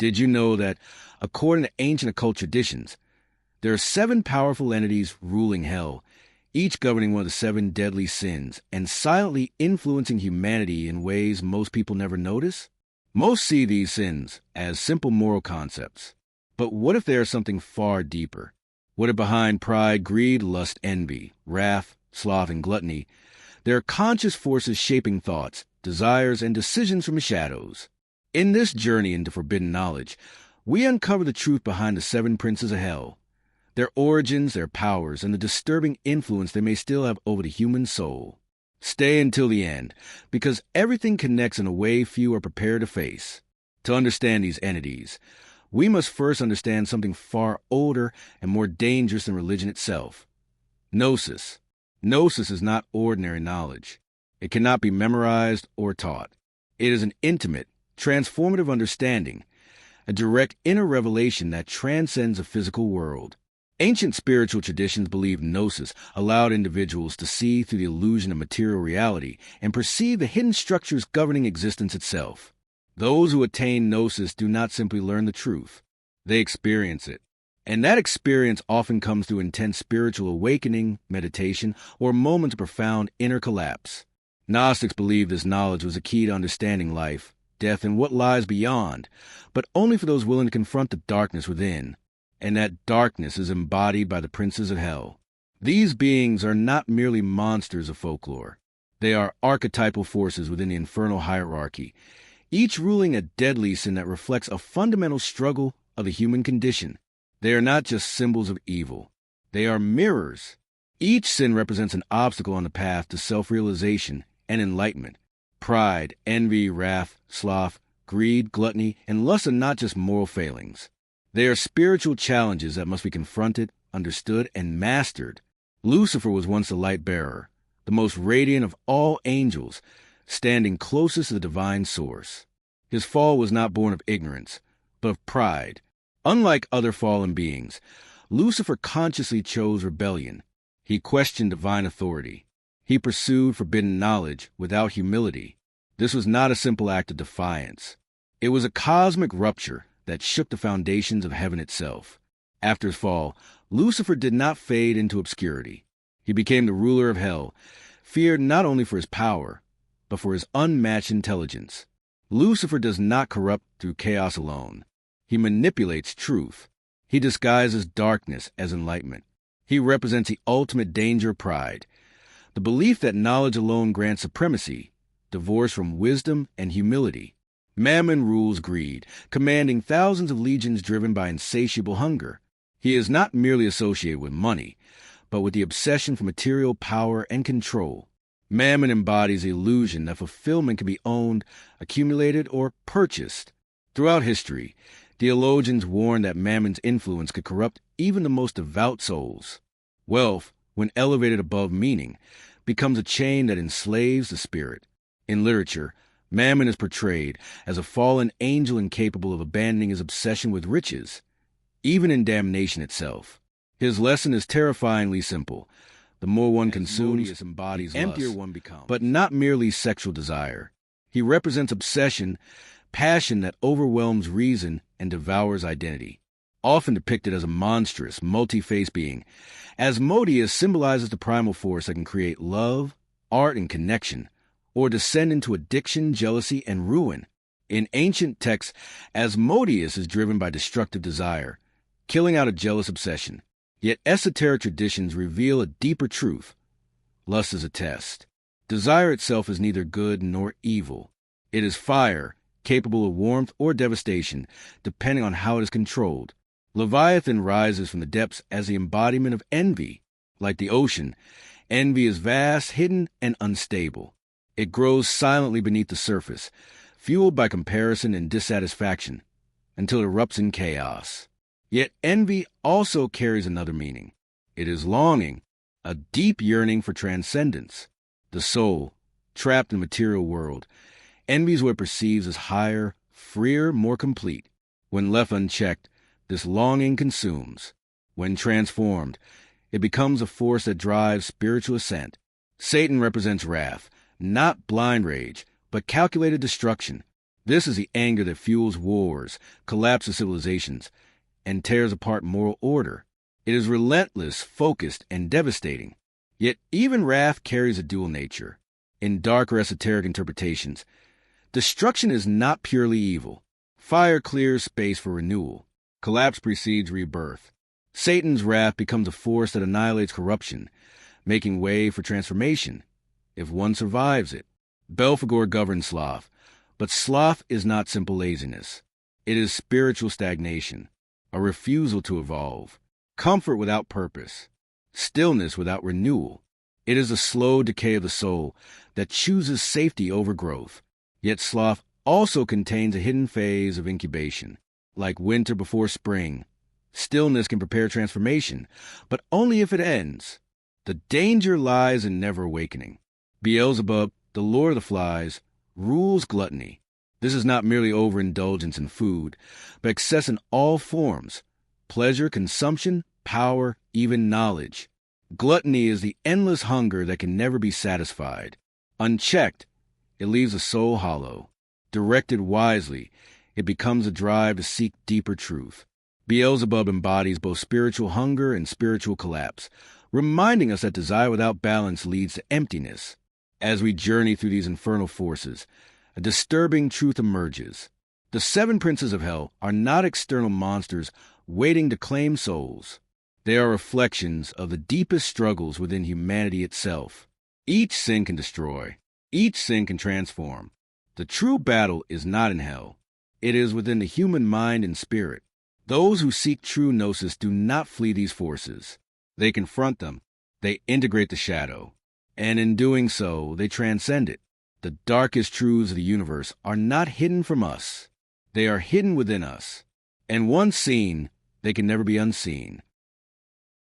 Did you know that, according to ancient occult traditions, there are 7 powerful entities ruling hell, each governing one of the 7 deadly sins, and silently influencing humanity in ways most people never notice? Most see these sins as simple moral concepts. But what if there is something far deeper? What if behind pride, greed, lust, envy, wrath, sloth, and gluttony, there are conscious forces shaping thoughts, desires, and decisions from the shadows? In this journey into forbidden knowledge, we uncover the truth behind the 7 princes of hell, their origins, their powers, and the disturbing influence they may still have over the human soul. Stay until the end, because everything connects in a way few are prepared to face. To understand these entities, we must first understand something far older and more dangerous than religion itself. Gnosis. Gnosis is not ordinary knowledge. It cannot be memorized or taught. It is an intimate, transformative understanding, a direct inner revelation that transcends the physical world. Ancient spiritual traditions believe Gnosis allowed individuals to see through the illusion of material reality and perceive the hidden structures governing existence itself. Those who attain Gnosis do not simply learn the truth. They experience it. And that experience often comes through intense spiritual awakening, meditation, or moments of profound inner collapse. Gnostics believed this knowledge was a key to understanding life, death, and what lies beyond, but only for those willing to confront the darkness within. And that darkness is embodied by the princes of hell. These beings are not merely monsters of folklore. They are archetypal forces within the infernal hierarchy, each ruling a deadly sin that reflects a fundamental struggle of the human condition. They are not just symbols of evil. They are mirrors. Each sin represents an obstacle on the path to self-realization and enlightenment. Pride, envy, wrath, sloth, greed, gluttony, and lust are not just moral failings. They are spiritual challenges that must be confronted, understood, and mastered. Lucifer was once the light bearer, the most radiant of all angels, standing closest to the divine source. His fall was not born of ignorance, but of pride. Unlike other fallen beings, Lucifer consciously chose rebellion. He questioned divine authority. He pursued forbidden knowledge without humility. This was not a simple act of defiance. It was a cosmic rupture that shook the foundations of heaven itself. After his fall, Lucifer did not fade into obscurity. He became the ruler of hell, feared not only for his power, but for his unmatched intelligence. Lucifer does not corrupt through chaos alone. He manipulates truth. He disguises darkness as enlightenment. He represents the ultimate danger of pride, the belief that knowledge alone grants supremacy, divorced from wisdom and humility. Mammon rules greed, commanding thousands of legions driven by insatiable hunger. He is not merely associated with money, but with the obsession for material power and control. Mammon embodies the illusion that fulfillment can be owned, accumulated, or purchased. Throughout history, theologians warned that Mammon's influence could corrupt even the most devout souls. Wealth, when elevated above meaning, becomes a chain that enslaves the spirit. In literature, Mammon is portrayed as a fallen angel incapable of abandoning his obsession with riches, even in damnation itself. His lesson is terrifyingly simple. The more one consumes, the emptier one becomes, but not merely sexual desire. He represents obsession, passion that overwhelms reason and devours identity. Often depicted as a monstrous, multi-faced being, Asmodeus symbolizes the primal force that can create love, art, and connection, or descend into addiction, jealousy, and ruin. In ancient texts, Asmodeus is driven by destructive desire, killing out a jealous obsession. Yet esoteric traditions reveal a deeper truth. Lust is a test. Desire itself is neither good nor evil. It is fire, capable of warmth or devastation, depending on how it is controlled. Leviathan rises from the depths as the embodiment of envy. Like the ocean, envy is vast, hidden, and unstable. It grows silently beneath the surface, fueled by comparison and dissatisfaction, until it erupts in chaos. Yet envy also carries another meaning. It is longing, a deep yearning for transcendence. The soul, trapped in the material world, envies what it perceives as higher, freer, more complete. When left unchecked, this longing consumes. When transformed, it becomes a force that drives spiritual ascent. Satan represents wrath, not blind rage, but calculated destruction. This is the anger that fuels wars, collapses civilizations, and tears apart moral order. It is relentless, focused, and devastating. Yet even wrath carries a dual nature. In dark or esoteric interpretations, destruction is not purely evil. Fire clears space for renewal. Collapse precedes rebirth. Satan's wrath becomes a force that annihilates corruption, making way for transformation, if one survives it. Belphegor governs Sloth, but sloth is not simple laziness. It is spiritual stagnation, a refusal to evolve, comfort without purpose, stillness without renewal. It is a slow decay of the soul that chooses safety over growth. Yet sloth also contains a hidden phase of incubation. Like winter before spring, stillness can prepare transformation, but only if it ends. The danger lies in never awakening. Beelzebub, the lord of the flies, rules gluttony. This is not merely overindulgence in food, but excess in all forms: pleasure, consumption, power, even knowledge. Gluttony is the endless hunger that can never be satisfied. Unchecked, it leaves the soul hollow. Directed wisely, it becomes a drive to seek deeper truth. Beelzebub embodies both spiritual hunger and spiritual collapse, reminding us that desire without balance leads to emptiness. As we journey through these infernal forces, a disturbing truth emerges. The seven princes of hell are not external monsters waiting to claim souls. They are reflections of the deepest struggles within humanity itself. Each sin can destroy. Each sin can transform. The true battle is not in hell. It is within the human mind and spirit. Those who seek true gnosis do not flee these forces. They confront them. They integrate the shadow. And in doing so, they transcend it. The darkest truths of the universe are not hidden from us. They are hidden within us. And once seen, they can never be unseen.